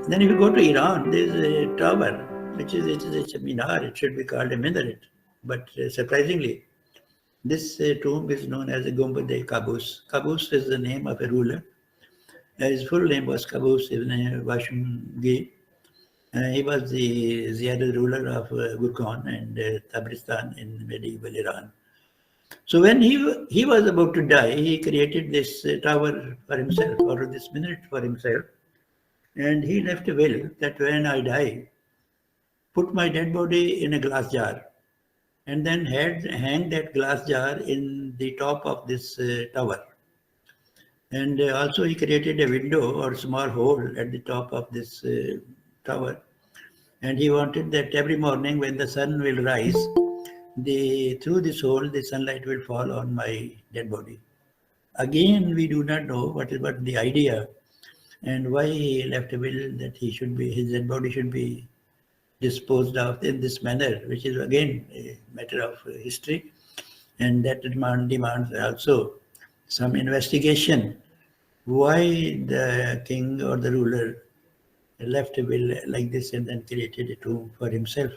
Then if you go to Iran, there's a tower, which is it's a minar. It should be called a minaret. But surprisingly, this tomb is known as the Gumbad-e Qaboos. Qaboos is the name of a ruler. His full name was Qaboos ibn Washmgi. He was the Ziyadid ruler of Gurkhan and Tabristan in medieval Iran. So when he was about to die, he created this tower for himself, or this minaret for himself, and he left a will that when I die, put my dead body in a glass jar, and then hang that glass jar in the top of this tower. And also he created a window or small hole at the top of this tower. And he wanted that every morning when the sun will rise, through this hole, the sunlight will fall on my dead body. Again, we do not know what the idea and why he left a will that his dead body should be disposed of in this manner, which is again a matter of history, and that demands also some investigation. Why the king or the ruler left a will like this and then created a tomb for himself.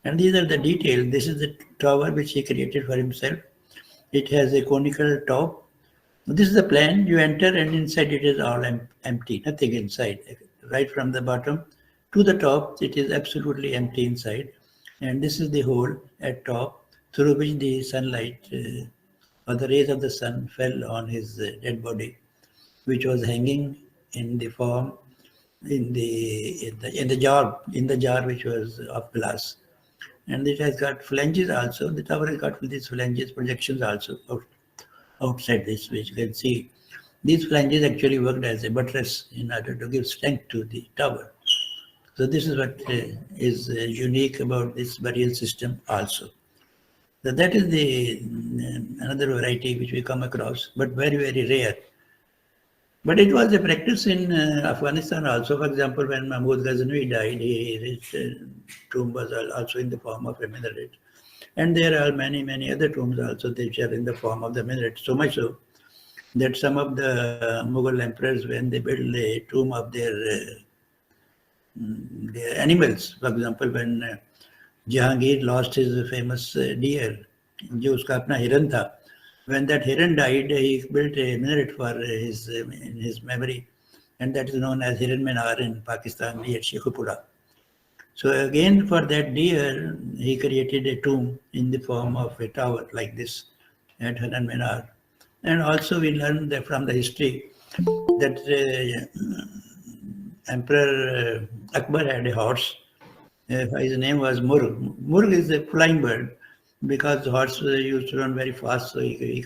And these are the details. This is the tower which he created for himself. It has a conical top. This is the plan. You enter and inside it is all empty, nothing inside. Right from the bottom to the top, it is absolutely empty inside. And this is the hole at top through which the sunlight or the rays of the sun fell on his dead body, which was hanging in the form in the jar which was of glass. And it has got flanges also. The tower has got these flanges, projections also outside this, which you can see. These flanges actually worked as a buttress in order to give strength to the tower. So this is what is unique about this burial system also. So that is the another variety which we come across, but very, very rare. But it was a practice in Afghanistan also. For example, when Mahmood Ghaznavi died, his tomb was also in the form of a minaret. And there are many, many other tombs also which are in the form of the minaret. So much so that some of the Mughal emperors, when they built the tomb of their animals, for example, when Jahangir lost his famous deer, जो उसका अपना हिरन था, when that heron died, he built a minaret for in his memory, and that is known as Hiran Minar in Pakistan near Sheikhupura. So again, for that deer, he created a tomb in the form of a tower like this at Hiran Minar. And also we learned that from the history that Emperor Akbar had a horse. His name was Murg. Murg is a flying bird because the horse used to run very fast, so he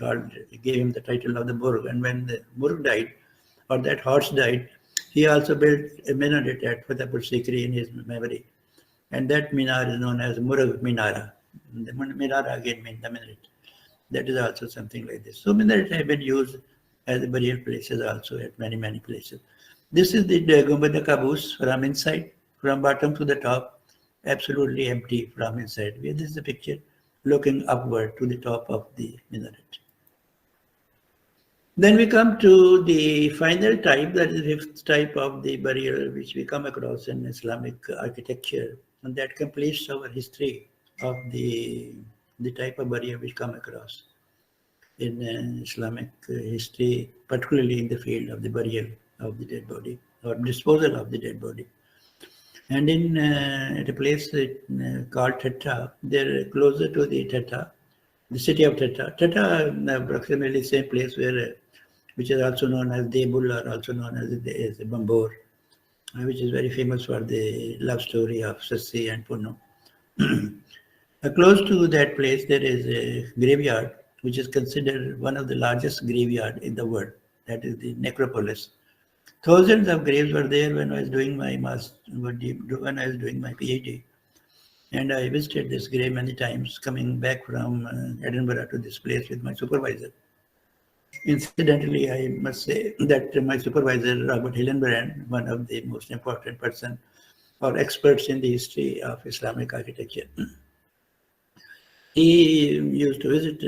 gave him the title of the Murg. And when the Murg died, or that horse died, he also built a minaret at Fatehpur Sikri in his memory. And that minar is known as Murg Minara. The Minara again means the minaret. That is also something like this. So minarets have been used as burial places also at many, many places. This is the Gumbad Qaboos from inside, from bottom to the top, absolutely empty from inside. This is the picture looking upward to the top of the minaret. Then we come to the final type, that is the fifth type of the burial which we come across in Islamic architecture, and that completes our history of the type of burial which come across in Islamic history, particularly in the field of the burial of the dead body or disposal of the dead body. And in at a place called Theta, they're closer to the Theta, the city of Theta. Theta, approximately same place where, which is also known as Debul, or also known as Bambor, which is very famous for the love story of Sassi and Punno. Close to that place, there is a graveyard, which is considered one of the largest graveyard in the world. That is the necropolis. Thousands of graves were there when I was doing my PhD, and I visited this grave many times, coming back from Edinburgh to this place with my supervisor. Incidentally, I must say that my supervisor, Robert Hillenbrand, one of the most important person or experts in the history of Islamic architecture, he used to visit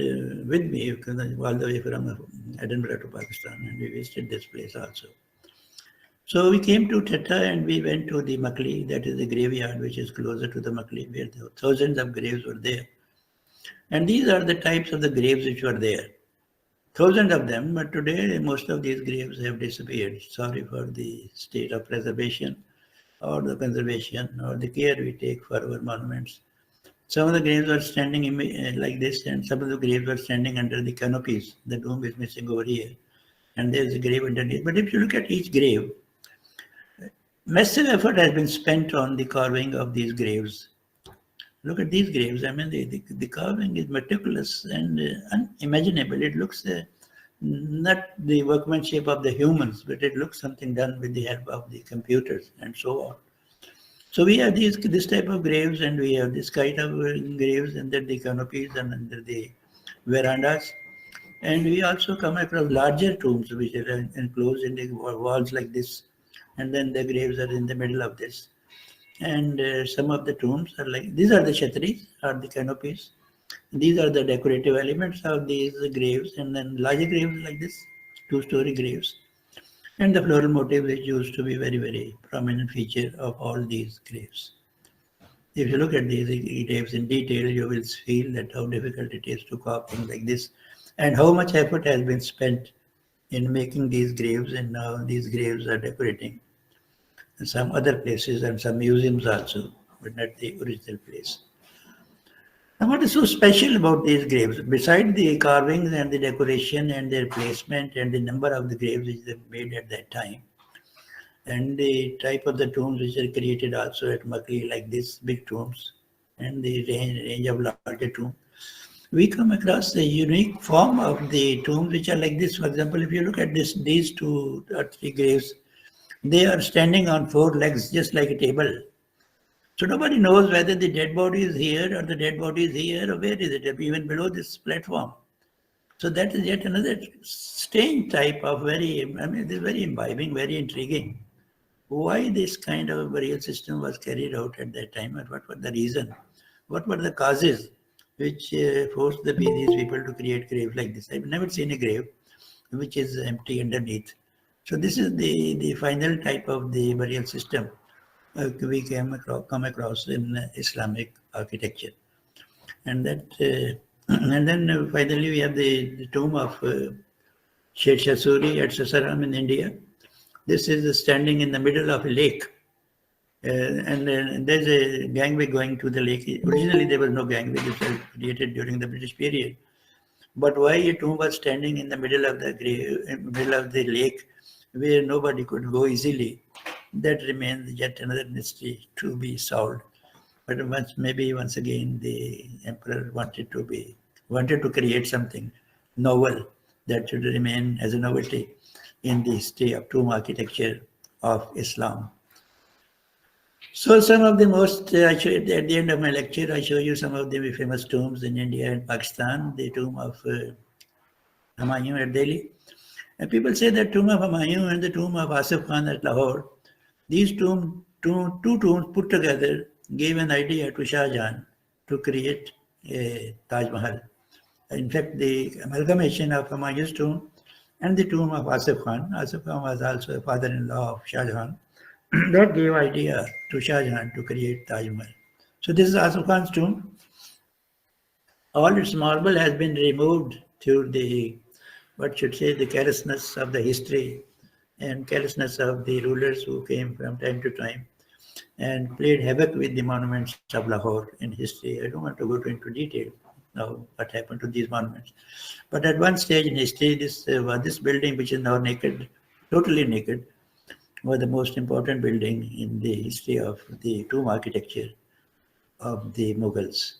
with me all the way from Edinburgh to Pakistan, and we visited this place also. So we came to Theta and we went to the Makli, that is the graveyard which is closer to the Makli, where the thousands of graves were there. And these are the types of the graves which were there. Thousands of them, but today most of these graves have disappeared. Sorry for the state of preservation or the conservation or the care we take for our monuments. Some of the graves are standing like this, and some of the graves are standing under the canopies. The dome is missing over here, and there's a grave underneath. But if you look at each grave, massive effort has been spent on the carving of these graves. Look at these graves. I mean, the carving is meticulous and unimaginable. It looks not the workmanship of the humans, but it looks something done with the help of the computers and so on. So we have this type of graves, and we have this kind of graves under the canopies and under the verandas. And we also come across larger tombs which are enclosed in the walls like this, and then the graves are in the middle of this. And some of the tombs are like, these are the shatris, or the canopies. These are the decorative elements of these graves, and then larger graves like this, two-story graves. And the floral motif which used to be very, very prominent feature of all these graves. If you look at these graves in detail, you will feel that how difficult it is to carve things like this, and how much effort has been spent in making these graves, and now these graves are decorating in some other places and some museums also, but not the original place. Now, what is so special about these graves? Besides the carvings and the decoration and their placement and the number of the graves which they made at that time, and the type of the tombs which are created also at Makli, like this, big tombs, and the range of larger tombs, we come across the unique form of the tombs which are like this. For example, if you look at these two or three graves, they are standing on four legs, just like a table. So nobody knows whether the dead body is here or the dead body is here or where is it, even below this platform. So that is yet another strange type of this is very imbibing, very intriguing. Why this kind of burial system was carried out at that time, and what was the reason? What were the causes which forced these people to create graves like this? I've never seen a grave which is empty underneath. So this is the final type of the burial system we come across in Islamic architecture. And that, and then finally we have the tomb of Sher Shah Suri at Sasaram in India. This is standing in the middle of a lake. And there's a gangway going to the lake. Originally, there was no gangway. This was created during the British period. But why a tomb was standing in the middle of the lake, where nobody could go easily, that remains yet another mystery to be solved. But maybe once again, the emperor wanted to create something novel that should remain as a novelty in the history of tomb architecture of Islam. So some of the most, at the end of my lecture, I show you some of the famous tombs in India and Pakistan. The tomb of Humayun at Delhi. And people say that tomb of Humayun and the tomb of Asif Khan at Lahore, these two tombs put together gave an idea to Shah Jahan to create a Taj Mahal. In fact, the amalgamation of Humayun's tomb and the tomb of Asif Khan was also a father-in-law of Shah Jahan, that gave idea to Shah Jahan to create Taj Mahal. So this is Asif Khan's tomb. All its marble has been removed through the carelessness of the history and carelessness of the rulers who came from time to time and played havoc with the monuments of Lahore in history. I don't want to go into detail now what happened to these monuments. But at one stage in history, this building, which is now naked, totally naked, was the most important building in the history of the tomb architecture of the Mughals.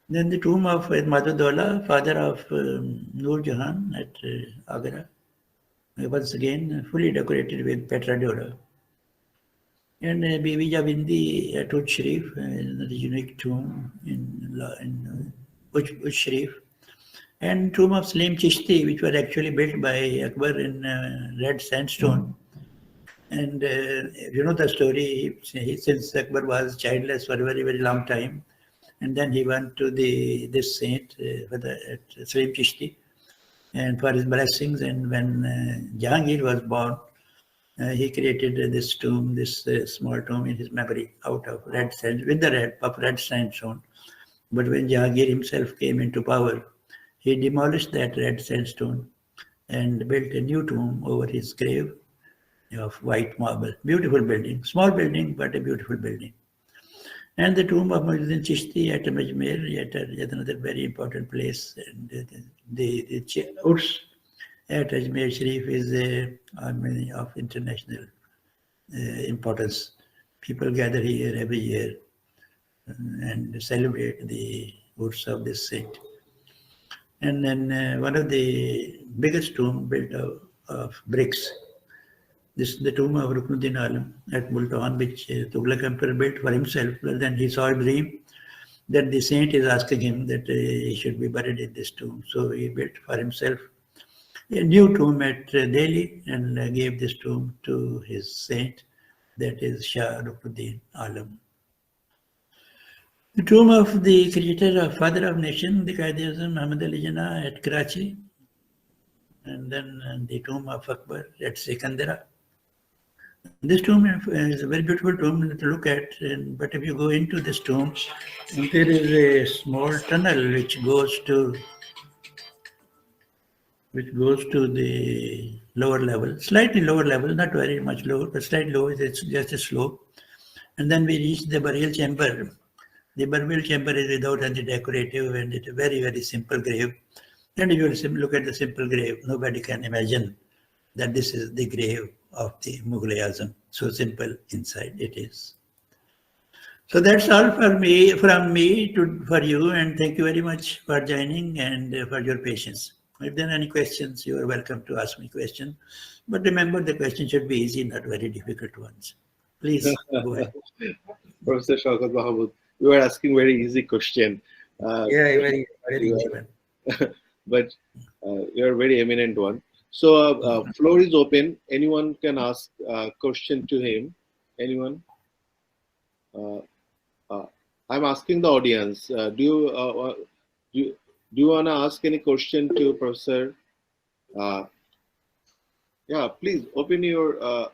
Then the tomb of Madhya, father of Noor Jahan at Agra, once again fully decorated with Petra Dora. And Bibi Javindi at Uj Sharif, another unique tomb in Uj Sharif. And tomb of Salim Chishti, which was actually built by Akbar in red sandstone. And you know the story, since Akbar was childless for a very, very long time, and then he went to this saint, Salim Chishti, and for his blessings. And when Jahangir was born, He created this tomb, this small tomb in his memory out of red sand, with the red sandstone. But when Jahangir himself came into power, he demolished that red sandstone and built a new tomb over his grave of white marble. Beautiful building, small building, but a beautiful building. And the tomb of Muhyiddin Chishti at Ajmer, yet another very important place. And the Urs at Ajmer Sharif is of international importance. People gather here every year and celebrate the Urs of this saint. And then one of the biggest tomb built of bricks. This is the tomb of Ruknuddin Alam at Multan, which Tughlaq Emperor built for himself. Well, then he saw a dream that the saint is asking him that he should be buried in this tomb. So he built for himself a new tomb at Delhi and gave this tomb to his saint, that is Shah Ruknuddin Alam. The tomb of the creator, father of nation, the Qaid-e-Azam Muhammad Ali Jinnah at Karachi, and then the tomb of Akbar at Sikandara. This tomb is a very beautiful tomb to look at, but if you go into this tomb, there is a small tunnel which goes to the lower level, slightly lower level, not very much lower, but slightly lower. It's just a slope, and then we reach the burial chamber. The burial chamber is without any decorative, and it's a very, very simple grave. And if you look at the simple grave, nobody can imagine that this is the grave of the Mughal-e-Azam. So simple inside it is. So that's all from me for you, and thank you very much for joining and for your patience. If there are any questions, you are welcome to ask me questions. But remember, the question should be easy, not very difficult ones. Please go ahead. Professor Shaukat Mahmood, you are asking very easy question. Very easy one. But you are a very eminent one. So floor is open. Anyone can ask a question to him. Anyone? I'm asking the audience. Do you want to ask any question to Professor? Yeah, please open your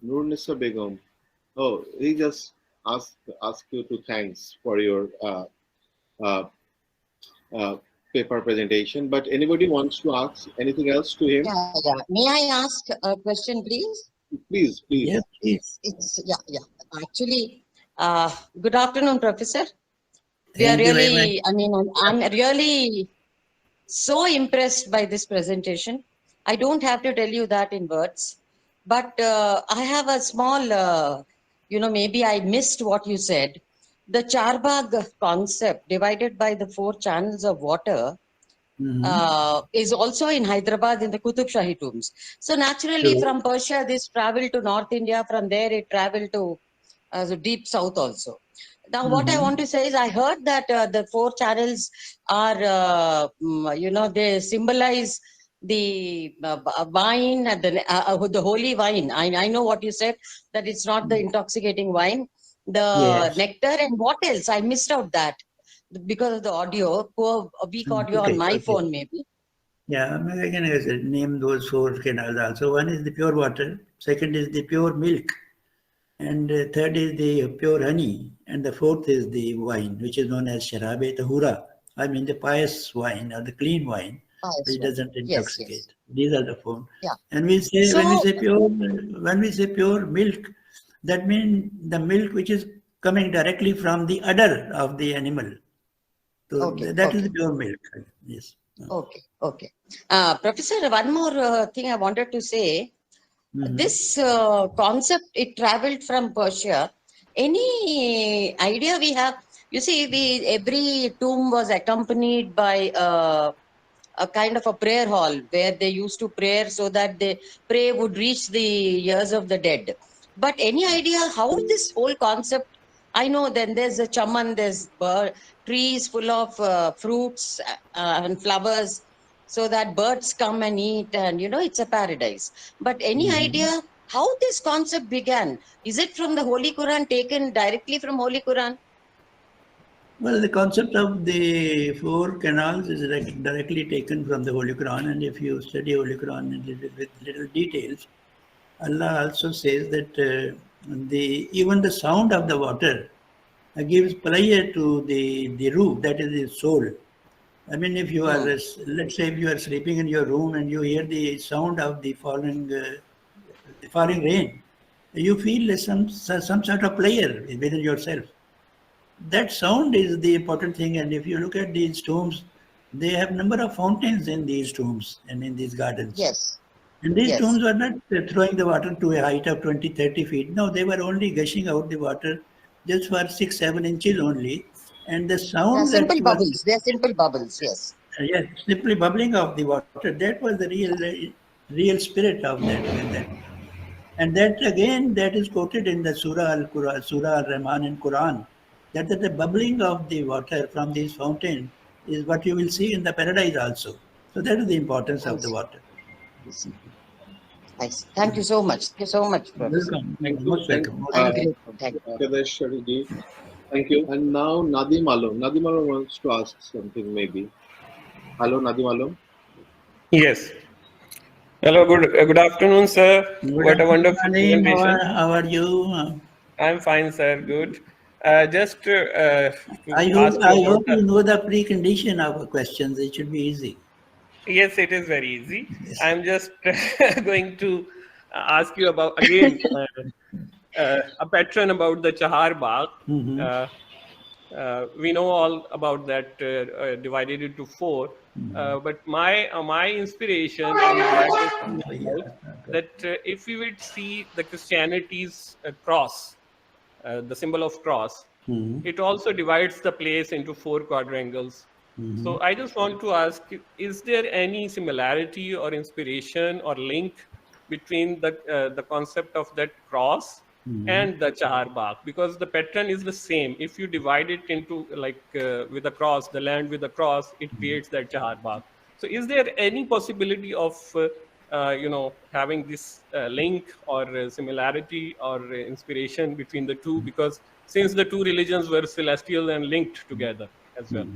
Nurnisa Begum. Oh, he just ask you to thanks for your paper presentation. But anybody wants to ask anything else to him? Yeah. May I ask a question, please? Please. Yeah, please. Actually, good afternoon, Professor. Thank you very much. I'm really so impressed by this presentation. I don't have to tell you that in words, but I have a small, maybe I missed what you said. The Charbagh concept divided by the 4 channels of water is also in Hyderabad in the Qutub Shahi tombs. So naturally from Persia, this traveled to North India. From there, it traveled to the deep south also. Now, what I want to say is I heard that the 4 channels are, they symbolize the wine, the holy wine. I know what you said, that it's not the intoxicating wine, the nectar, and what else? I missed out that because of the audio, poor weak audio on my phone maybe. Yeah, I can name those 4 canals also. One is the pure water, second is the pure milk, and third is the pure honey, and the fourth is the wine, which is known as Sharabe Tahura. I mean the pious wine or the clean wine, which doesn't intoxicate. Yes. These are the 4. Yeah. And we say when we say pure milk, that means the milk which is coming directly from the udder of the animal. So that is the pure milk. Yes. Okay. Professor, one more thing I wanted to say. This concept, it traveled from Persia. Any idea we have? You see, every tomb was accompanied by a kind of a prayer hall where they used to pray so that the prayer would reach the ears of the dead. But any idea how this whole concept? I know then there's a chaman, there's trees full of fruits and flowers, so that birds come and eat, and it's a paradise. But any idea how this concept began? Is it from the Holy Quran, taken directly from Holy Quran? Well, the concept of the 4 canals is directly taken from the Holy Quran, and if you study Holy Quran with little details, Allah also says that even the sound of the water gives pleasure to the ruh, that is the soul. I mean, if you are, let's say, if you are sleeping in your room and you hear the sound of the falling rain, you feel some sort of pleasure within yourself. That sound is the important thing. And if you look at these tombs, they have number of fountains in these tombs and in these gardens. Yes. And these Yes. tombs were not throwing the water to a height of 20, 30 feet. No, they were only gushing out the water just for 6, 7 inches only. And the They are sound simple that was, bubbles. They are simple bubbles. Yes. yes, simply bubbling of the water, that was the real spirit of that. And that again, that is quoted in the Surah Al-Rahman in Quran, that the bubbling of the water from this fountain is what you will see in the paradise also. So that is the importance I of the see. water. I see. I see. Thank you so much. Thank you so much, Professor. Welcome. Thank you. Most welcome. Most Thank welcome. you. Thank you. Pradesh ji. Thank you. And now Nadim Alam. Nadim Alam wants to ask something maybe. Hello, Nadim Alam. Yes. Hello, good afternoon, sir. Good What a afternoon, wonderful Nadeem. presentation. How are you? I'm fine, sir. Good. Just to I hope ask you I about hope the. you know the precondition of questions. It should be easy. Yes, it is very easy. Yes. I'm just going to ask you about again a pattern about the Chahar Bagh. Mm-hmm. We know all about that divided into four. But my inspiration and that is Oh, yeah. that if we would see the Christianity's cross, the symbol of cross, Mm-hmm. it also divides the place into four quadrangles. Mm-hmm. So I just want to ask, is there any similarity or inspiration or link between the concept of that cross Mm-hmm. and the Chahar Bagh? Because the pattern is the same. If you divide it into like with a cross, the land with a cross, it creates that Chahar Bagh. So is there any possibility of having this link or similarity or inspiration between the two? Because since the two religions were celestial and linked together as well.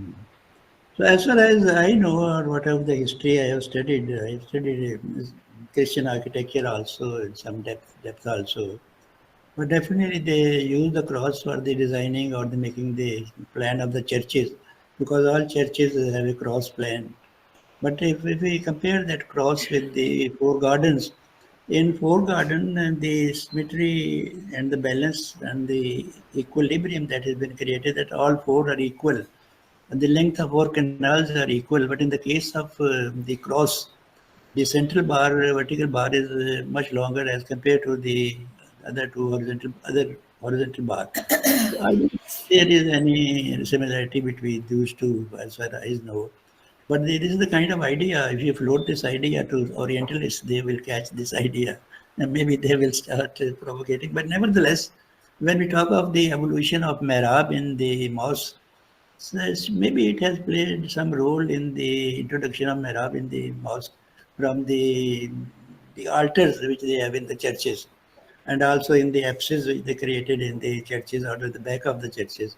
So as far as I know, or whatever the history I have studied Christian architecture also in some depth also. But definitely they use the cross for the designing or the making the plan of the churches, because all churches have a cross plan. But if we compare that cross with the four gardens, in four garden the symmetry and the balance and the equilibrium that has been created, that all four are equal. And the length of four canals are equal. But in the case of the cross, the central bar, vertical bar is much longer as compared to the other horizontal bar. So I don't think there is any similarity between those two as far as I know. But there is the kind of idea, if you float this idea to Orientalists, they will catch this idea and maybe they will start propagating. But nevertheless, when we talk of the evolution of Mihrab in the mosque, so maybe it has played some role in the introduction of Mihrab in the mosque from the altars which they have in the churches, and also in the apses which they created in the churches or at the back of the churches.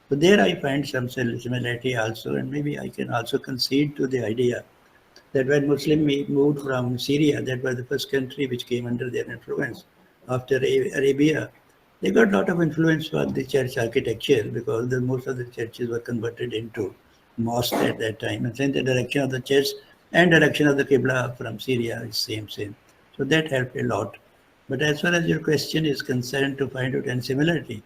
So there I find some similarity also, and maybe I can also concede to the idea that when Muslim moved from Syria, that was the first country which came under their influence after Arabia. They got a lot of influence for the church architecture, because most of the churches were converted into mosques at that time. And then the direction of the church and direction of the Qibla from Syria is same. So that helped a lot. But as far as your question is concerned, to find out any similarity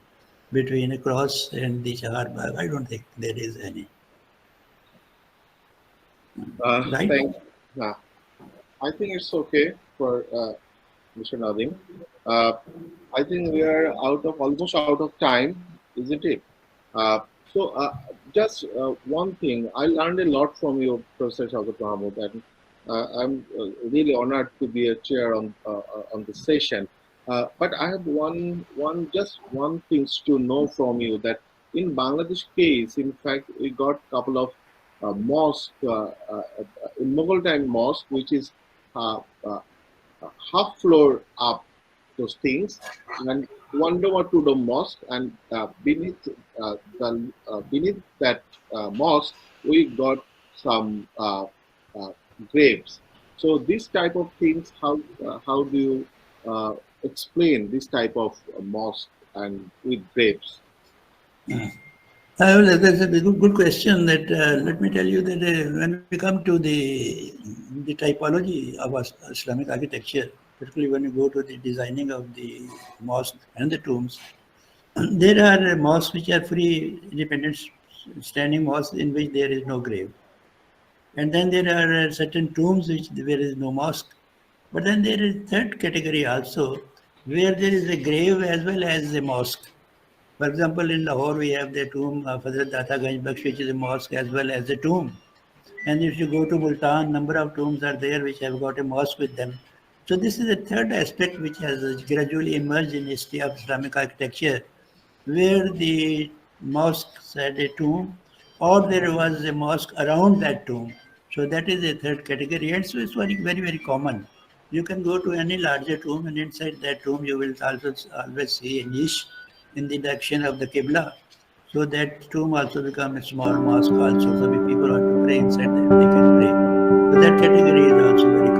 between a cross and the Chahar Bagh, I don't think there is any. Right? Thanks. I think it's okay for Mr. Nadim. Uh, I think we are almost out of time, isn't it? Uh, so just one thing, I learned a lot from you, Professor Shaukat Mahmood, and I'm really honored to be a chair on this session. But I have just one things to know from you, that in Bangladesh case, in fact, we got couple of mosque in Mughal time mosque, which is uh, uh, half floor up, those things, and one dome or two dome mosque, and beneath that mosque we got some uh, graves. So this type of things, how do you explain this type of mosque and with graves? Well, that's a good question. That let me tell you that when we come to the typology of Islamic architecture, particularly when you go to the designing of the mosque and the tombs, there are mosques which are free, independent, standing mosques in which there is no grave, and then there are certain tombs which there is no mosque. But then there is third category also, where there is a grave as well as a mosque. For example, in Lahore, we have the tomb of Hazrat Data Ganj Baksh, which is a mosque as well as a tomb. And if you go to Multan, number of tombs are there which have got a mosque with them. So this is a third aspect which has gradually emerged in history of Islamic architecture, where the mosque had a tomb or there was a mosque around that tomb. So that is a third category, and so it's very common. You can go to any larger tomb, and inside that tomb you will also always see a niche in the direction of the Qibla. So that tomb also becomes a small mosque also. So if people want to pray inside that, they can pray. So that category is also very